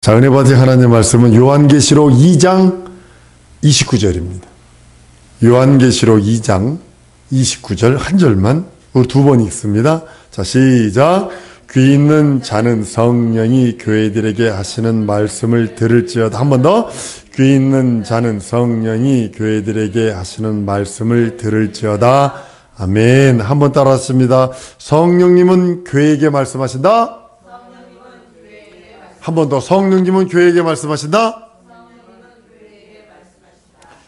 자, 은혜 받으신 하나님의 말씀은 요한계시록 2장 29절입니다. 요한계시록 2장 29절 한 절만 우리 두 번 읽습니다. 자, 시작. 귀 있는 자는 성령이 교회들에게 하시는 말씀을 들을지어다. 한 번 더. 귀 있는 자는 성령이 교회들에게 하시는 말씀을 들을지어다. 아멘. 한 번 따라하십니다. 성령님은 교회에게 말씀하신다. 한 번 더. 성령님은 교회에게 말씀하신다.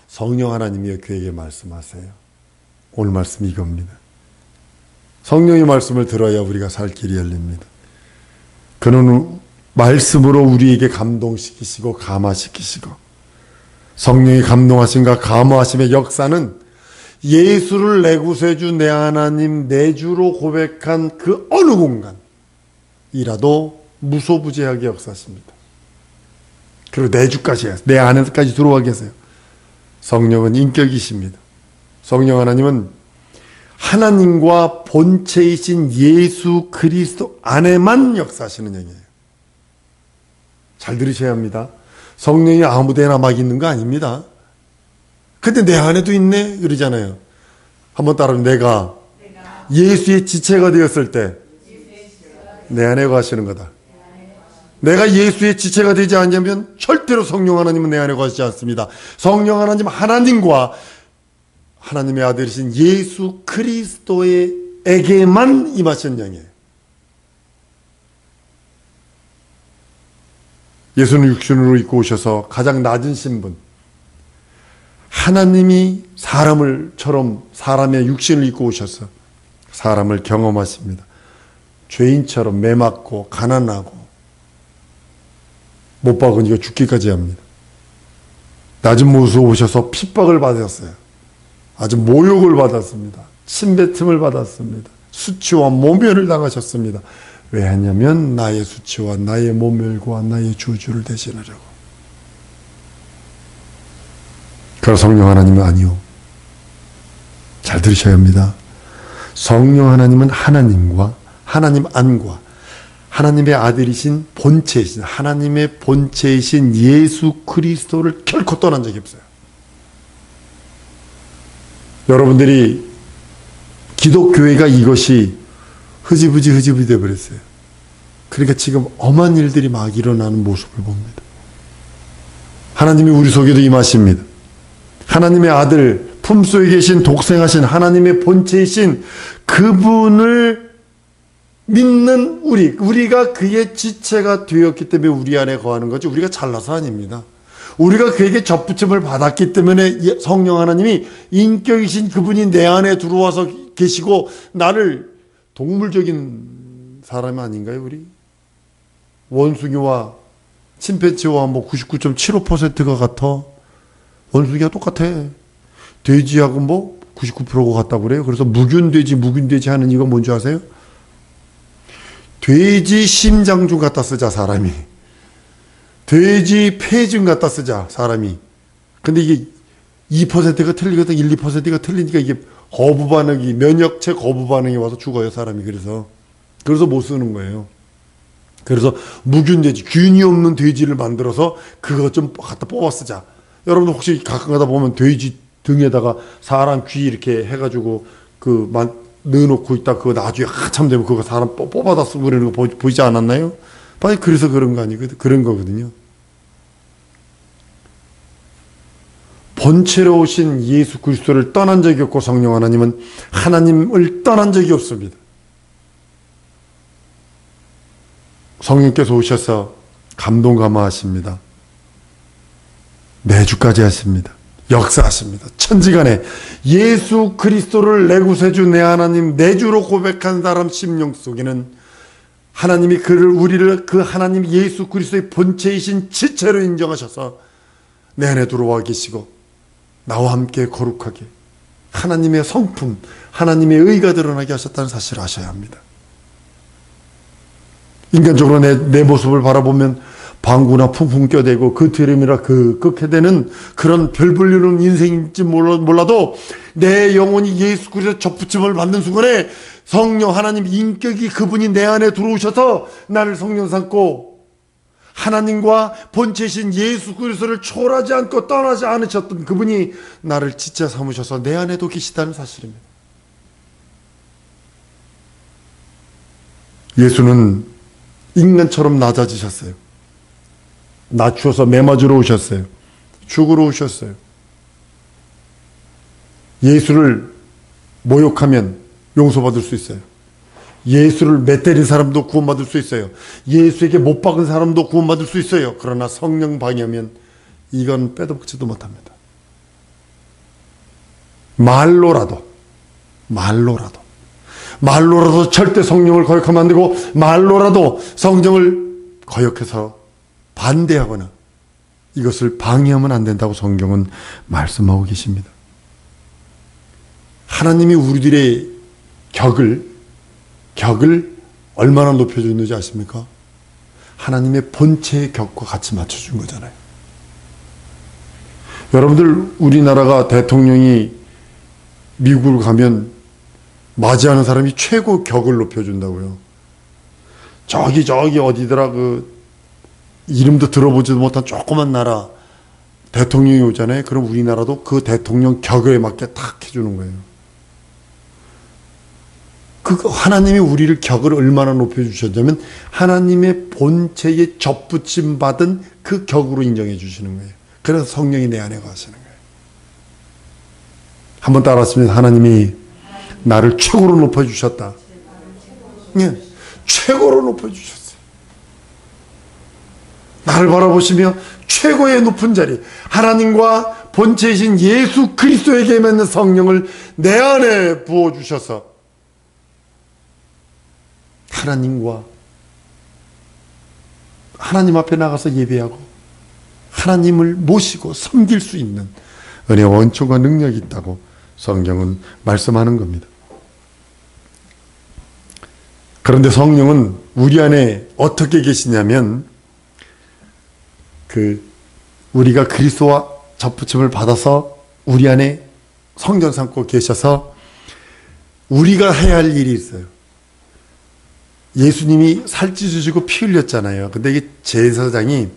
성령 하나님이 교회에게 말씀하세요. 오늘 말씀 이겁니다. 성령의 말씀을 들어야 우리가 살 길이 열립니다. 그는 말씀으로 우리에게 감동시키시고 감화시키시고, 성령이 감동하심과 감화하심의 역사는 예수를 내 구세주 내 하나님 내 주로 고백한 그 어느 공간이라도 무소부재하게 역사하십니다. 그리고 내 주까지 해요. 내 안에까지 들어와 계세요. 성령은 인격이십니다. 성령 하나님은 하나님과 본체이신 예수 그리스도 안에만 역사하시는 영이에요. 잘 들으셔야 합니다. 성령이 아무데나 막 있는 거 아닙니다. 근데 내 안에도 있네 그러잖아요. 한번 따라하면 내가 예수의 지체가 되었을 때 내 안에 거하시는 거다. 내가 예수의 지체가 되지 않냐면 절대로 성령 하나님은 내 안에 거하시지 않습니다. 성령 하나님 하나님과 하나님의 아들이신 예수 그리스도에게만 임하신 영이에요. 예수는 육신으로 입고 오셔서 가장 낮은 신분, 하나님이 사람처럼 사람의 육신을 입고 오셔서 사람을 경험하십니다. 죄인처럼 매맞고 가난하고 못 박으니까 죽기까지 합니다. 낮은 모습으로 오셔서 핍박을 받았어요. 아주 모욕을 받았습니다. 침뱉음을 받았습니다. 수치와 모멸을 당하셨습니다. 왜 하냐면 나의 수치와 나의 모멸과 나의 저주를 대신하려고. 그러나 성령 하나님은 아니요. 잘 들으셔야 합니다. 성령 하나님은 하나님과 하나님 안과 하나님의 아들이신 본체이신 하나님의 본체이신 예수 그리스도를 결코 떠난 적이 없어요. 여러분들이 기독교회가 이것이 흐지부지 되어버렸어요. 그러니까 지금 엄한 일들이 막 일어나는 모습을 봅니다. 하나님이 우리 속에도 임하십니다. 하나님의 아들 품속에 계신 독생하신 하나님의 본체이신 그분을 믿는 우리가 그의 지체가 되었기 때문에 우리 안에 거하는 거지 우리가 잘나서 아닙니다. 우리가 그에게 접붙임을 받았기 때문에 성령 하나님이 인격이신 그분이 내 안에 들어와서 계시고 나를 동물적인 사람이 아닌가요, 우리? 원숭이와 침팬지와 99.75%가 같아. 원숭이가 똑같아. 돼지하고 99%가 같다고 그래요. 그래서 무균돼지 하는 이건 뭔지 아세요? 돼지 심장중 갖다 쓰자, 사람이. 돼지 폐중 갖다 쓰자, 사람이. 근데 이게 2%가 틀리거든. 1, 2%가 틀리니까 이게 거부 반응이, 면역체 거부 반응이 와서 죽어요, 사람이. 그래서 못 쓰는 거예요. 그래서 무균돼지, 균이 없는 돼지를 만들어서 그거 좀 갖다 뽑아 쓰자. 여러분 혹시 가끔 가다 보면 돼지 등에다가 사람 귀 이렇게 해가지고 넣어놓고 있다 그거 나중에 한참 되면 그거 사람 뽑아다 쓰고 그러는 거 보이지 않았나요? 그래서 그런 거 아니거든. 그런 거거든요. 본체로 오신 예수 그리스도를 떠난 적이 없고 성령 하나님은 하나님을 떠난 적이 없습니다. 성령께서 오셔서 감동 감화하십니다. 매주까지 하십니다. 역사하십니다. 천지간에 예수 그리스도를 내 구세주 내 하나님 내 주로 고백한 사람 심령 속에는 하나님이 우리를 그 하나님 예수 그리스도의 본체이신 지체로 인정하셔서 내 안에 들어와 계시고 나와 함께 거룩하게 하나님의 성품, 하나님의 의가 드러나게 하셨다는 사실을 아셔야 합니다. 인간적으로 내 모습을 바라보면 방구나 풍풍 껴대고 그 드림이라 극해되는 그런 별 볼리는 인생인지 몰라도 내 영혼이 예수 그리스도의 접붙임을 받는 순간에 성령 하나님 인격이 그분이 내 안에 들어오셔서 나를 성령 삼고 하나님과 본체이신 예수 그리스도를 초월하지 않고 떠나지 않으셨던 그분이 나를 지체 삼으셔서 내 안에도 계시다는 사실입니다. 예수는 인간처럼 낮아지셨어요. 낮추어서 매맞으러 오셨어요. 죽으러 오셨어요. 예수를 모욕하면 용서받을 수 있어요. 예수를 맷때린 사람도 구원받을 수 있어요. 예수에게 못 박은 사람도 구원받을 수 있어요. 그러나 성령 방해하면 이건 빼도 박지도 못합니다. 말로라도 절대 성령을 거역하면 안 되고, 말로라도 성령을 거역해서 반대하거나 이것을 방해하면 안 된다고 성경은 말씀하고 계십니다. 하나님이 우리들의 격을 얼마나 높여주는지 아십니까? 하나님의 본체의 격과 같이 맞춰준 거잖아요. 여러분들, 우리나라가 대통령이 미국을 가면 맞이하는 사람이 최고 격을 높여준다고요. 저기 어디더라, 이름도 들어보지도 못한 조그만 나라 대통령이 오잖아요. 그럼 우리나라도 그 대통령 격에 맞게 탁 해주는 거예요. 하나님이 우리를 격을 얼마나 높여주셨냐면 하나님의 본체에 접붙임 받은 그 격으로 인정해 주시는 거예요. 그래서 성령이 내 안에 거하시는 거예요. 한번 따라하시면, 하나님이 나를 최고로 높여주셨다. 예, 최고로 높여주셨어요. 나를 바라보시며 최고의 높은 자리, 하나님과 본체이신 예수 그리스도에게 있는 성령을 내 안에 부어주셔서 하나님 앞에 나가서 예배하고 하나님을 모시고 섬길 수 있는 은혜와 원총과 능력이 있다고 성경은 말씀하는 겁니다. 그런데 성령은 우리 안에 어떻게 계시냐면, 우리가 그리스도와 접붙임을 받아서 우리 안에 성전 삼고 계셔서 우리가 해야 할 일이 있어요. 예수님이 살찌주시고 피 흘렸잖아요. 근데 이게 제사장이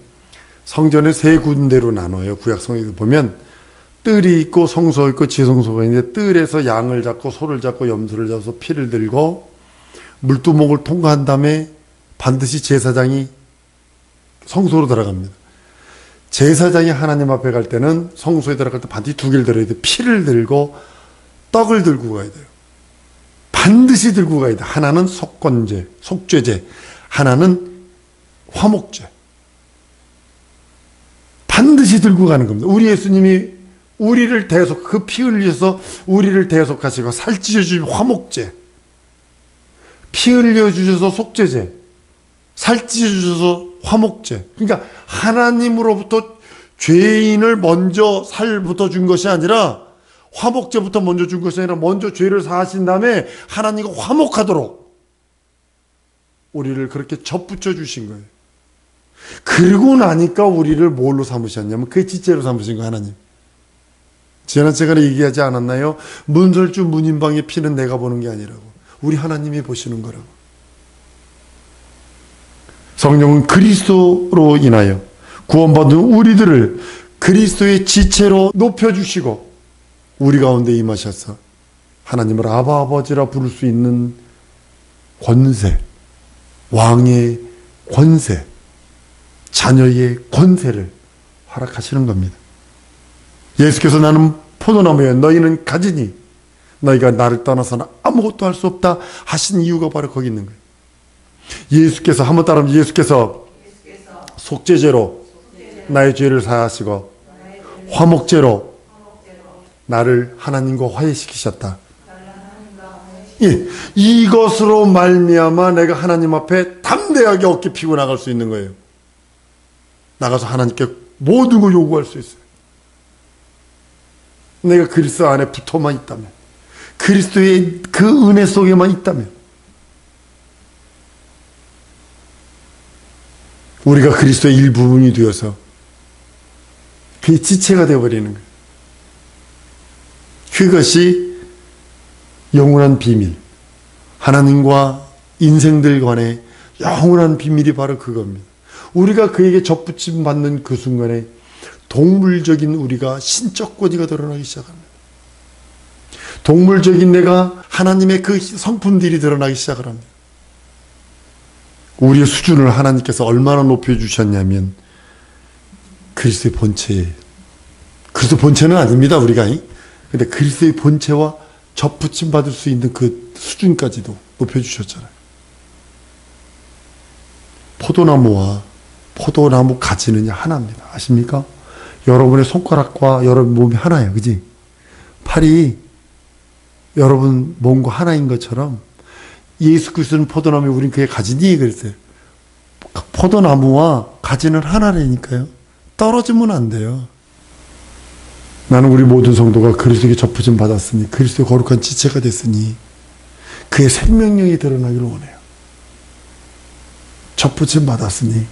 성전을 세 군데로 나눠요. 구약성경에 보면 뜰이 있고 성소가 있고 지성소가 있는데, 뜰에서 양을 잡고 소를 잡고 염소를 잡아서 피를 들고 물두목을 통과한 다음에 반드시 제사장이 성소로 들어갑니다. 제사장이 하나님 앞에 갈 때는, 성소에 들어갈 때 반드시 두 개를 들어야 돼요. 피를 들고 떡을 들고 가야 돼요. 반드시 들고 가야 돼. 하나는 속죄제, 하나는 화목제. 반드시 들고 가는 겁니다. 우리 예수님이 우리를 그 피 흘려서 우리를 대속하시고 살찌워 주신 화목제, 피 흘려 주셔서 속죄제, 살찌워 주셔서 화목제. 그러니까 하나님으로부터 죄인을 먼저 살부터 준 것이 아니라, 화목제부터 먼저 준 것이 아니라 먼저 죄를 사하신 다음에 하나님과 화목하도록 우리를 그렇게 접붙여 주신 거예요. 그러고 나니까 우리를 뭘로 삼으셨냐면 그 지체로 삼으신 거예요. 하나님. 지난 시간에 얘기하지 않았나요? 문설주 문인방의 피는 내가 보는 게 아니라고. 우리 하나님이 보시는 거라고. 성령은 그리스도로 인하여 구원받은 우리들을 그리스도의 지체로 높여주시고 우리 가운데 임하셔서 하나님을 아바 아버지라 부를 수 있는 권세, 왕의 권세, 자녀의 권세를 허락하시는 겁니다. 예수께서 나는 포도나무여 너희는 가지니 너희가 나를 떠나서는 아무것도 할 수 없다 하신 이유가 바로 거기 있는 거예요. 예수께서, 한번 따라하면, 예수께서 속죄제로 나의 죄를 사하시고 화목제로 나를 하나님과 화해시키셨다. 예, 이것으로 말미암아 내가 하나님 앞에 담대하게 어깨 피고 나갈 수 있는 거예요. 나가서 하나님께 모든 걸 요구할 수 있어요. 내가 그리스도 안에 붙어만 있다면, 그리스도의 그 은혜 속에만 있다면, 우리가 그리스도의 일부분이 되어서 그의 지체가 되어버리는 거예요. 그것이 영원한 비밀, 하나님과 인생들 간의 영원한 비밀이 바로 그겁니다. 우리가 그에게 접붙임 받는 그 순간에 동물적인 우리가 신적 권위가 드러나기 시작합니다. 동물적인 내가 하나님의 그 성품들이 드러나기 시작을 합니다. 우리의 수준을 하나님께서 얼마나 높여주셨냐면 그리스도의 본체에, 그리스도 본체는 아닙니다 우리가. 근데 그리스도의 본체와 접붙임 받을 수 있는 그 수준까지도 높여주셨잖아요. 포도나무와 포도나무 가지는 하나입니다. 아십니까? 여러분의 손가락과 여러분 몸이 하나예요. 그지? 팔이 여러분 몸과 하나인 것처럼 예수 그리스도는 포도나무, 우린 그의 가지니 그랬어요. 포도나무와 가지는 하나라니까요. 떨어지면 안 돼요. 나는 우리 모든 성도가 그리스도에게 접붙임 받았으니 그리스도의 거룩한 지체가 됐으니 그의 생명력이 드러나기를 원해요. 접붙임 받았으니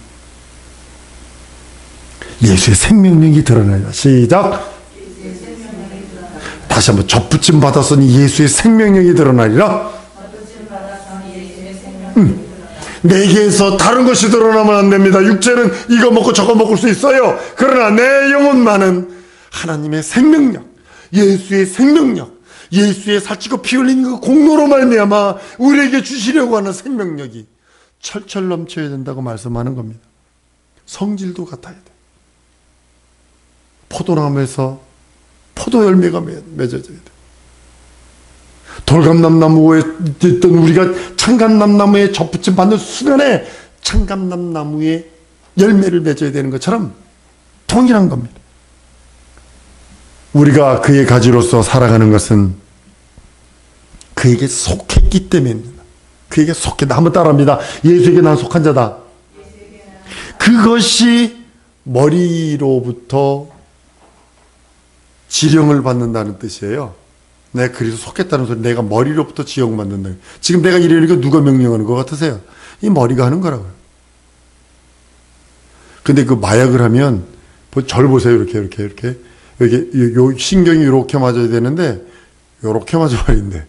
예수의 생명력이 드러나리라. 시작. 다시 한번 접붙임 받았으니 예수의 생명력이 드러나리라. 내게에서 다른 것이 드러나면 안 됩니다. 육체는 이거 먹고 저거 먹을 수 있어요. 그러나 내 영혼만은 하나님의 생명력, 예수의 생명력, 예수의 살찌고 피 흘린 그 공로로 말미암아 우리에게 주시려고 하는 생명력이 철철 넘쳐야 된다고 말씀하는 겁니다. 성질도 같아야 돼. 포도나무에서 포도 열매가 맺어져야 돼. 돌감남나무에 있던 우리가 참감남나무에 접붙임 받는 순간에 참감남나무에 열매를 맺어야 되는 것처럼 동일한 겁니다. 우리가 그의 가지로서 살아가는 것은 그에게 속했기 때문입니다. 그에게 속했다. 한번 따라합니다. 예수에게 난 속한 자다. 그것이 머리로부터 지령을 받는다는 뜻이에요. 내가 그리스도 속했다는 소리, 내가 머리로부터 지령받는다. 지금 내가 이러니까 누가 명령하는 것 같으세요? 이 머리가 하는 거라고요. 근데 그 마약을 하면, 절 보세요. 이렇게. 요 신경이 이렇게 맞아야 되는데, 요렇게 맞아버린대.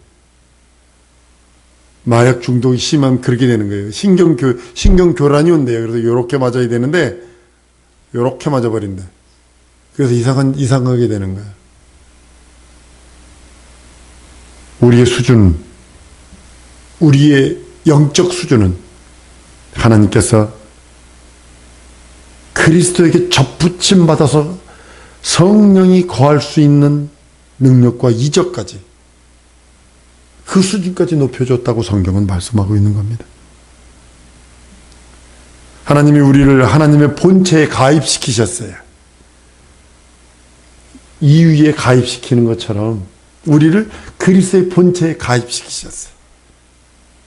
마약 중독이 심하면 그렇게 되는 거예요. 신경교란이 온대요. 그래서 요렇게 맞아야 되는데, 요렇게 맞아버린대. 그래서 이상하게 되는 거예요. 우리의 수준, 우리의 영적 수준은 하나님께서 그리스도에게 접붙임 받아서 성령이 거할 수 있는 능력과 이적까지 그 수준까지 높여줬다고 성경은 말씀하고 있는 겁니다. 하나님이 우리를 하나님의 본체에 가입시키셨어요. 이위에 가입시키는 것처럼 우리를 그리스도의 본체에 가입시키셨어요.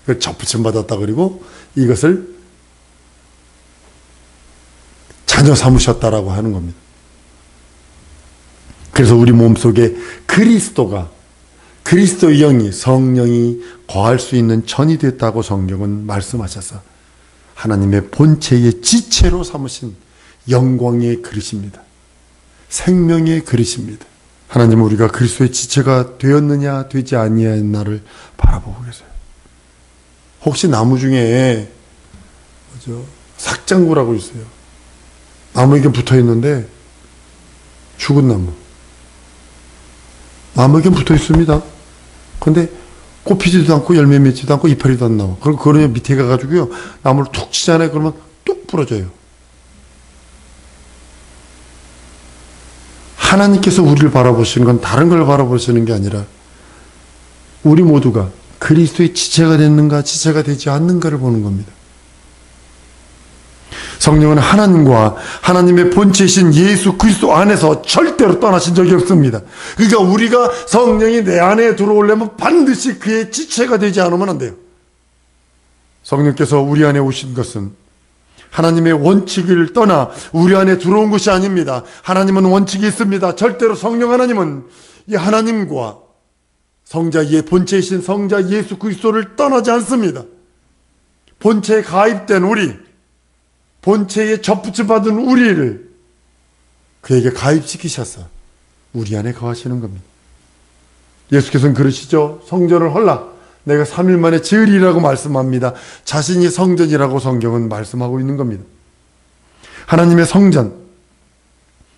그걸 접붙임 받았다 그리고 이것을 자녀 삼으셨다라고 하는 겁니다. 그래서 우리 몸속에 그리스도의 영이, 성령이 거할 수 있는 전이 됐다고 성경은 말씀하셔서 하나님의 본체의 지체로 삼으신 영광의 그릇입니다. 생명의 그릇입니다. 하나님은 우리가 그리스도의 지체가 되었느냐 되지 아니하였나를 바라보고 계세요. 혹시 나무 중에 삭장구라고 있어요. 나무에게 붙어있는데 죽은 나무. 나무에게 붙어 있습니다. 근데 꽃 피지도 않고 열매 맺지도 않고 이파리도 안 나와. 그럼 그러면 밑에 가가지고요, 나무를 툭 치잖아요. 그러면 뚝 부러져요. 하나님께서 우리를 바라보시는 건 다른 걸 바라보시는 게 아니라 우리 모두가 그리스도의 지체가 됐는가 지체가 되지 않는가를 보는 겁니다. 성령은 하나님과 하나님의 본체이신 예수 그리스도 안에서 절대로 떠나신 적이 없습니다. 그러니까 우리가 성령이 내 안에 들어오려면 반드시 그의 지체가 되지 않으면 안 돼요. 성령께서 우리 안에 오신 것은 하나님의 원칙을 떠나 우리 안에 들어온 것이 아닙니다. 하나님은 원칙이 있습니다. 절대로 성령 하나님은 이 하나님과 성자의 본체이신 성자 예수 그리스도를 떠나지 않습니다. 본체에 가입된 우리, 본체에 접붙임 받은 우리를 그에게 가입시키셔서 우리 안에 거하시는 겁니다. 예수께서는 그러시죠. 성전을 헐라 내가 3일 만에 지으리라고 말씀합니다. 자신이 성전이라고 성경은 말씀하고 있는 겁니다. 하나님의 성전,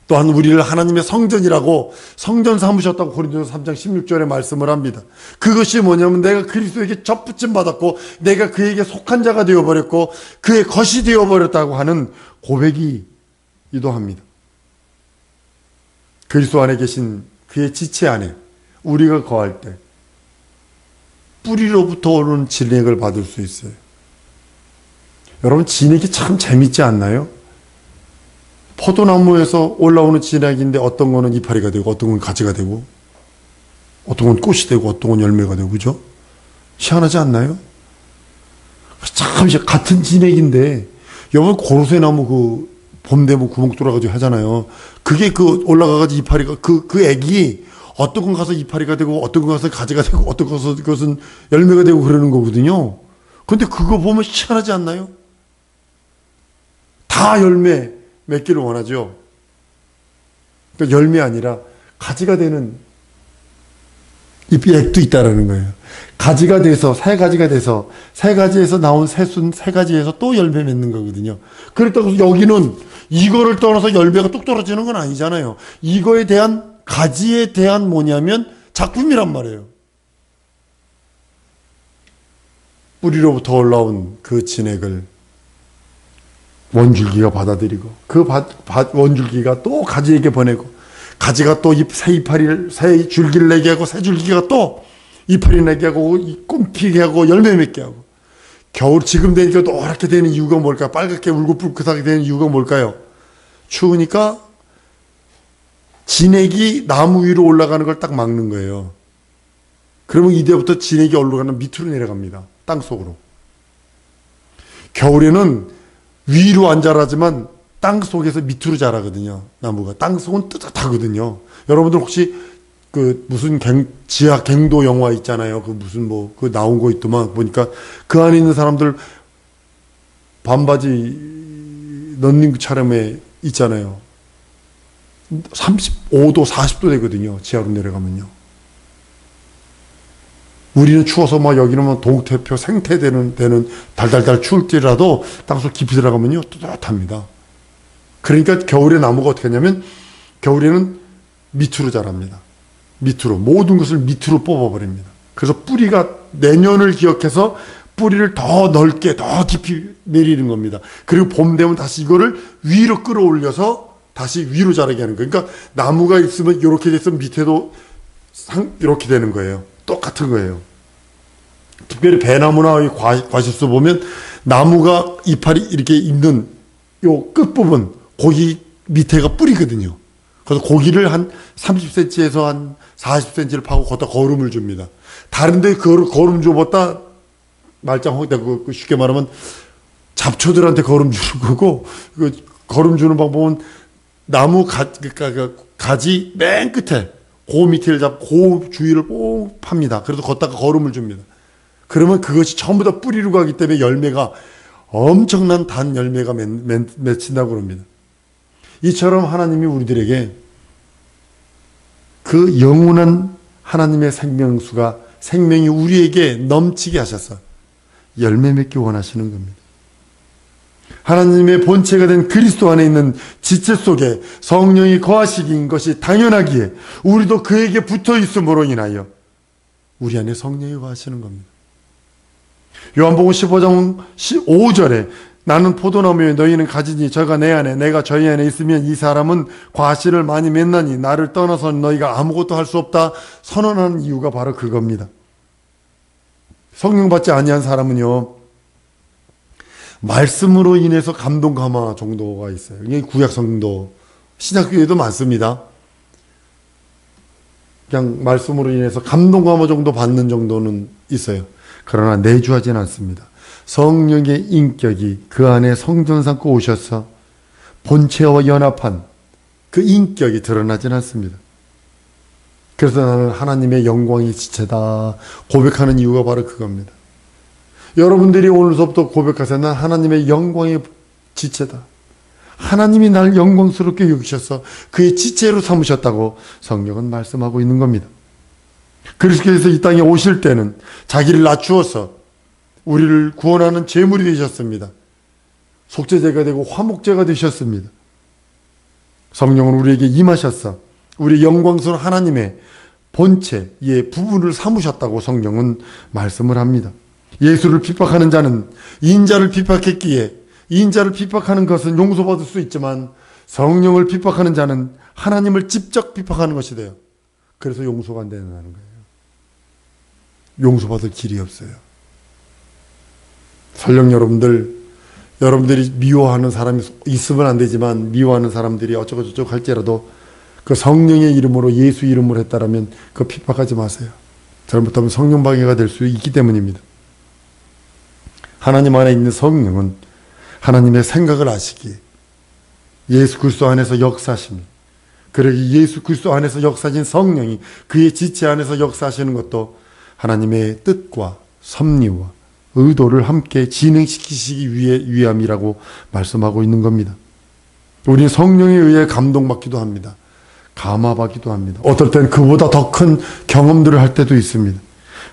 또한 우리를 하나님의 성전이라고 성전 삼으셨다고 고린도서 3장 16절에 말씀을 합니다. 그것이 뭐냐면 내가 그리스도에게 접붙임 받았고 내가 그에게 속한 자가 되어버렸고 그의 것이 되어버렸다고 하는 고백이기도 합니다. 그리스도 안에 계신 그의 지체 안에 우리가 거할 때 뿌리로부터 오는 진액을 받을 수 있어요. 여러분, 진액이 참 재밌지 않나요? 포도나무에서 올라오는 진액인데 어떤 거는 이파리가 되고 어떤 건 가지가 되고 어떤 건 꽃이 되고 어떤 건 열매가 되고, 그죠? 희한하지 않나요? 참 같은 진액인데 여러분, 고로쇠나무 그 봄 되면 구멍 뚫어가지고 하잖아요. 그게 그 올라가가지고 이파리가 그 액이 어떤 건 가서 이파리가 되고 어떤 건 가서 가지가 되고 어떤 건 가서 그것은 열매가 되고 그러는 거거든요. 근데 그거 보면 희한하지 않나요? 다 열매 맺기를 원하죠. 그러니까 열매 아니라 가지가 되는 잎이 액도 있다라는 거예요. 가지가 돼서 세 가지에서 나온 새순 세 가지에서 또 열매 맺는 거거든요. 그렇다고 여기는 이거를 떠나서 열매가 뚝 떨어지는 건 아니잖아요. 이거에 대한 가지에 대한 뭐냐면 작품이란 말이에요. 뿌리로부터 올라온 그 진액을 원줄기가 받아들이고 그 원줄기가 또 가지에게 보내고 가지가 또 새 줄기를 내게 하고 새 줄기가 또 이파리 내게 하고 꽃 피게 하고 열매 맺게 하고 겨울 지금 되니까 노랗게 되는 이유가 뭘까요? 빨갛게 울긋불긋하게 되는 이유가 뭘까요? 추우니까 진액이 나무 위로 올라가는 걸 딱 막는 거예요. 그러면 이때부터 진액이 올라가는 밑으로 내려갑니다. 땅속으로. 겨울에는 위로 안 자라지만 땅속에서 밑으로 자라거든요. 나무가. 땅속은 뜨뜻하거든요. 여러분들 혹시 그 무슨 지하 갱도 영화 있잖아요. 그 무슨 그 나온 거 있더만 보니까 그 안에 있는 사람들 반바지 런닝 촬영에 있잖아요. 35도, 40도 되거든요. 지하로 내려가면요. 우리는 추워서 여기는 동태표 생태되는 달달달 추울지라도 땅속 깊이 들어가면요. 뜨뜻합니다. 그러니까 겨울에 나무가 어떻게 하냐면 겨울에는 밑으로 자랍니다. 밑으로. 모든 것을 밑으로 뽑아버립니다. 그래서 뿌리가 내년을 기억해서 뿌리를 더 넓게, 더 깊이 내리는 겁니다. 그리고 봄 되면 다시 이거를 위로 끌어올려서 다시 위로 자라게 하는 거예요. 그러니까 나무가 있으면 이렇게 됐으면 밑에도 이렇게 되는 거예요. 똑같은 거예요. 특별히 배나무나 과실수 보면 나무가 이파리 이렇게 있는 요 끝부분, 거기 밑에가 뿌리거든요. 그래서 고기를 한 30cm에서 한 40cm를 파고 거기다 거름을 줍니다. 다른데 거름 줘봤다 말짱 쉽게 말하면 잡초들한테 거름 주는 거고, 거름 주는 방법은 나무 가지 맨 끝에 그 밑에를 잡고 그 주위를 꼭 팝니다. 그래서 걷다가 거름을 줍니다. 그러면 그것이 전부 다 뿌리로 가기 때문에 열매가 엄청난 단 열매가 맺힌다고 합니다. 이처럼 하나님이 우리들에게 그 영원한 하나님의 생명이 우리에게 넘치게 하셔서 열매 맺기 원하시는 겁니다. 하나님의 본체가 된 그리스도 안에 있는 지체 속에 성령이 거하시긴 것이 당연하기에 우리도 그에게 붙어 있음으로 인하여 우리 안에 성령이 거하시는 겁니다. 요한복음 15장 5절에 나는 포도나무에 너희는 가지니 저가 내 안에 내가 저희 안에 있으면 이 사람은 과실을 많이 맺나니 나를 떠나서 너희가 아무것도 할 수 없다 선언하는 이유가 바로 그겁니다. 성령 받지 아니한 사람은요, 말씀으로 인해서 감동 감화 정도가 있어요. 이게 구약 성도, 신약교회도 많습니다. 그냥 말씀으로 인해서 감동 감화 정도 받는 정도는 있어요. 그러나 내주하지는 않습니다. 성령의 인격이 그 안에 성전 삼고 오셔서 본체와 연합한 그 인격이 드러나지는 않습니다. 그래서 나는 하나님의 영광이 지체다 고백하는 이유가 바로 그겁니다. 여러분들이 오늘서부터 고백하세요. 난 하나님의 영광의 지체다. 하나님이 날 영광스럽게 여기셔서 그의 지체로 삼으셨다고 성경은 말씀하고 있는 겁니다. 그리스도께서 이 땅에 오실 때는 자기를 낮추어서 우리를 구원하는 제물이 되셨습니다. 속죄제가 되고 화목제가 되셨습니다. 성령은 우리에게 임하셔서 우리 영광스러운 하나님의 본체의 부분을 삼으셨다고 성경은 말씀을 합니다. 예수를 핍박하는 자는 인자를 핍박했기에 인자를 픽박하는 것은 용서받을 수 있지만 성령을 핍박하는 자는 하나님을 직접 핍박하는 것이 돼요. 그래서 용서가 안 된다는 거예요. 용서받을 길이 없어요. 설령 여러분들이 미워하는 사람이 있으면 안 되지만 미워하는 사람들이 어쩌고저쩌고 할지라도 그 성령의 이름으로 예수 이름으로 했다라면 그 핍박하지 마세요. 잘못하면 성령 방해가 될 수 있기 때문입니다. 하나님 안에 있는 성령은 하나님의 생각을 아시기에 예수 그리스도 안에서 역사하십니다. 그러기 예수 그리스도 안에서 역사하신 성령이 그의 지체 안에서 역사하시는 것도 하나님의 뜻과 섭리와 의도를 함께 진행시키시기 위함이라고 말씀하고 있는 겁니다. 우리는 성령에 의해 감동받기도 합니다. 감화받기도 합니다. 어떨 땐 그보다 더 큰 경험들을 할 때도 있습니다.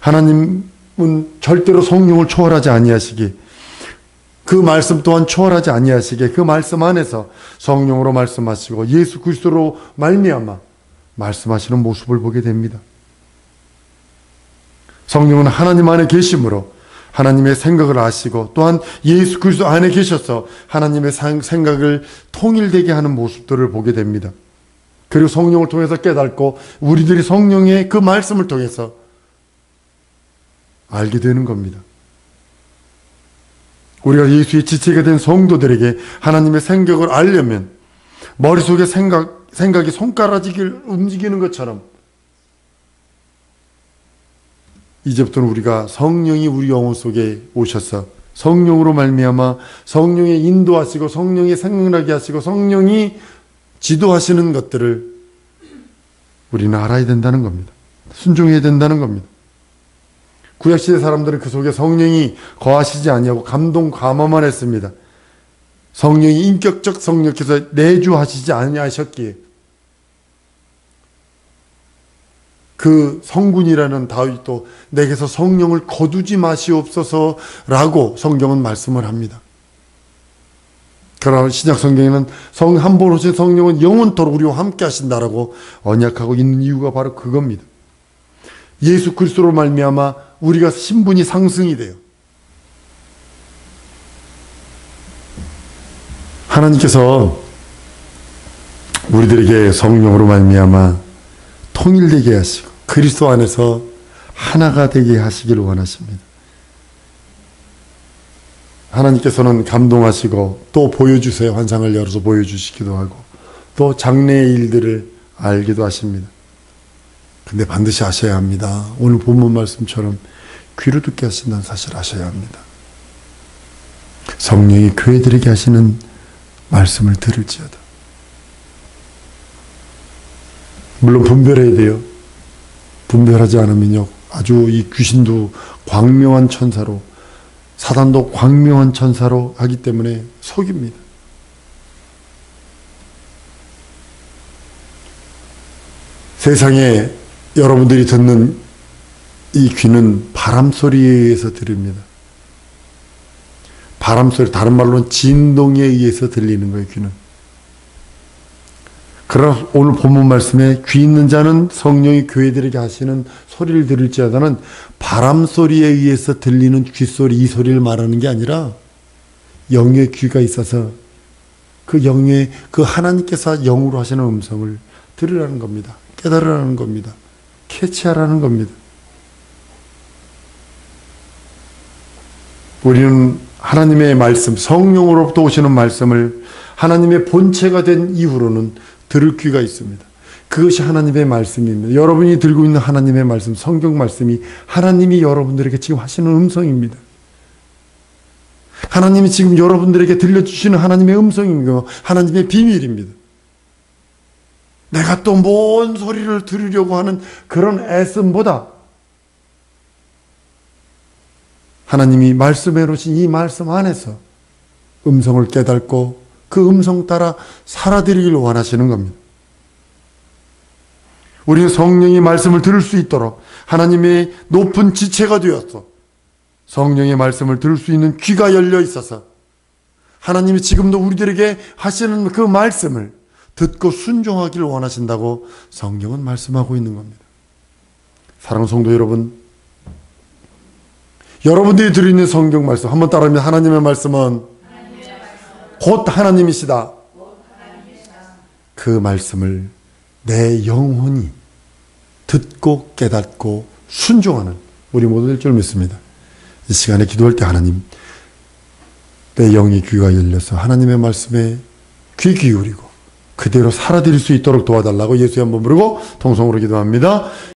하나님은 절대로 성령을 초월하지 아니하시기, 그 말씀 또한 초월하지 아니하시게 그 말씀 안에서 성령으로 말씀하시고 예수 그리스도로 말미암아 말씀하시는 모습을 보게 됩니다. 성령은 하나님 안에 계심으로 하나님의 생각을 아시고 또한 예수 그리스도 안에 계셔서 하나님의 생각을 통일되게 하는 모습들을 보게 됩니다. 그리고 성령을 통해서 깨닫고 우리들이 성령의 그 말씀을 통해서 알게 되는 겁니다. 우리가 예수의 지체가 된 성도들에게 하나님의 생각을 알려면 머릿속에 생각이 손가락을 움직이는 것처럼 이제부터는 우리가 성령이 우리 영혼 속에 오셔서 성령으로 말미암아 성령이 인도하시고 성령이 생각나게 하시고 성령이 지도하시는 것들을 우리는 알아야 된다는 겁니다. 순종해야 된다는 겁니다. 구약시대 사람들은 그 속에 성령이 거하시지 아니하고 감동 감화만 했습니다. 성령이 인격적 성령께서 내주하시지 아니하셨기에 그 성군이라는 다윗도 내게서 성령을 거두지 마시옵소서라고 성경은 말씀을 합니다. 그러나 신약 성경에는 한 번 오신 성령은 영원토록 우리와 함께 하신다라고 언약하고 있는 이유가 바로 그겁니다. 예수 그리스도로 말미암아 우리가 신분이 상승이 돼요. 하나님께서 우리들에게 성령으로 말미암아 통일되게 하시고 그리스도 안에서 하나가 되게 하시기를 원하십니다. 하나님께서는 감동하시고 또 보여주세요. 환상을 열어서 보여주시기도 하고 또 장래의 일들을 알기도 하십니다. 근데 반드시 아셔야 합니다. 오늘 본문 말씀처럼 귀로 듣게 하신다는 사실을 아셔야 합니다. 성령이 교회들에게 하시는 말씀을 들을지어다. 물론 분별해야 돼요. 분별하지 않으면요, 아주 이 귀신도 광명한 천사로, 사단도 광명한 천사로 하기 때문에 속입니다. 세상에 여러분들이 듣는 이 귀는 바람소리에서 들립니다. 바람소리, 다른 말로는 진동에 의해서 들리는 거예요, 귀는. 그러나 오늘 본문 말씀에 귀 있는 자는 성령이 교회들에게 하시는 소리를 들을지어다는 바람소리에 의해서 들리는 귓소리, 이 소리를 말하는 게 아니라 영의 귀가 있어서 그 영의 그 하나님께서 영으로 하시는 음성을 들으라는 겁니다. 깨달으라는 겁니다. 캐치하라는 겁니다. 우리는 하나님의 말씀, 성령으로부터 오시는 말씀을 하나님의 본체가 된 이후로는 들을 귀가 있습니다. 그것이 하나님의 말씀입니다. 여러분이 들고 있는 하나님의 말씀, 성경 말씀이 하나님이 여러분들에게 지금 하시는 음성입니다. 하나님이 지금 여러분들에게 들려주시는 하나님의 음성입니다. 하나님의 비밀입니다. 내가 또 뭔 소리를 들으려고 하는 그런 애씀보다 하나님이 말씀해 놓으신 이 말씀 안에서 음성을 깨닫고 그 음성 따라 살아드리길 원하시는 겁니다. 우리는 성령의 말씀을 들을 수 있도록 하나님의 높은 지체가 되었어. 성령의 말씀을 들을 수 있는 귀가 열려 있어서 하나님이 지금도 우리들에게 하시는 그 말씀을 듣고 순종하기를 원하신다고 성경은 말씀하고 있는 겁니다. 사랑하는 성도 여러분, 여러분들이 들으는 성경 말씀 한번 따라하면 하나님의 말씀은 곧 하나님이시다. 그 말씀을 내 영혼이 듣고 깨닫고 순종하는 우리 모두 될 줄 믿습니다. 이 시간에 기도할 때 하나님, 내 영의 귀가 열려서 하나님의 말씀에 귀 기울이고 그대로 살아드릴 수 있도록 도와달라고 예수의 한번 부르고 통성으로 기도합니다.